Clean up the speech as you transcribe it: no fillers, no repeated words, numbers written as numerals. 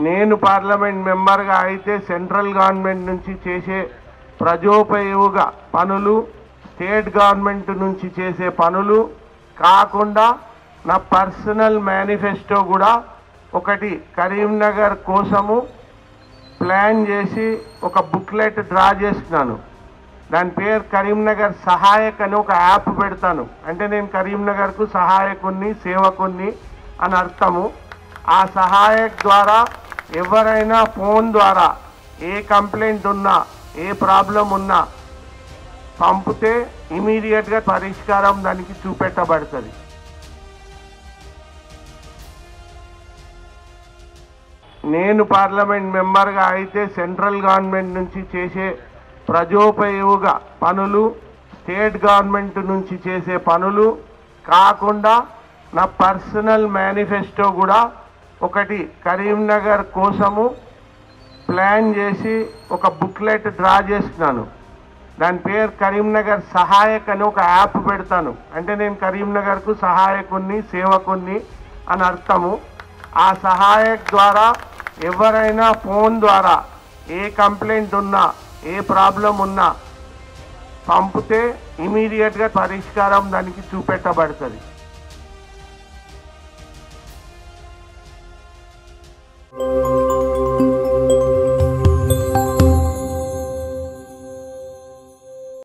నేను పార్లమెంట్ మెంబర్గా అయితే సెంట్రల్ గవర్నమెంట్ నుంచి చేసే ప్రజోపయోగ పనులు, స్టేట్ గవర్నమెంట్ నుంచి చేసే పనులు కాకుండా నా పర్సనల్ మేనిఫెస్టో కూడా ఒకటి కరీంనగర్ కోసము ప్లాన్ చేసి ఒక బుక్లెట్ డ్రా చేస్తున్నాను. దాని పేరు కరీంనగర్ సహాయక్ అని ఒక యాప్ పెడతాను. అంటే నేను కరీంనగర్కు సహాయకుని, సేవకుని అని అర్థము. ఆ సహాయక్ ద్వారా ఎవరైనా ఫోన్ ద్వారా ఏ కంప్లైంట్ ఉన్నా, ఏ ప్రాబ్లం ఉన్నా పంపితే ఇమీడియట్గా పరిష్కారం దానికి చూపెట్టబడుతుంది. నేను పార్లమెంట్ మెంబర్గా అయితే సెంట్రల్ గవర్నమెంట్ నుంచి చేసే ప్రజోపయోగ పనులు, స్టేట్ గవర్నమెంట్ నుంచి చేసే పనులు కాకుండా నా పర్సనల్ మేనిఫెస్టో కూడా ఒకటి కరీంనగర్ కోసము ప్లాన్ చేసి ఒక బుక్లెట్ డ్రా చేస్తున్నాను. దాని పేరు కరీంనగర్ సహాయక్ అని ఒక యాప్ పెడతాను. అంటే నేను కరీంనగర్కు సహాయకుని, సేవకుని అని అర్థము. ఆ సహాయక్ ద్వారా ఎవరైనా ఫోన్ ద్వారా ఏ కంప్లైంట్ ఉన్నా, ఏ ప్రాబ్లం ఉన్నా పంపితే ఇమీడియట్గా పరిష్కారం దానికి చూపెట్టబడుతుంది.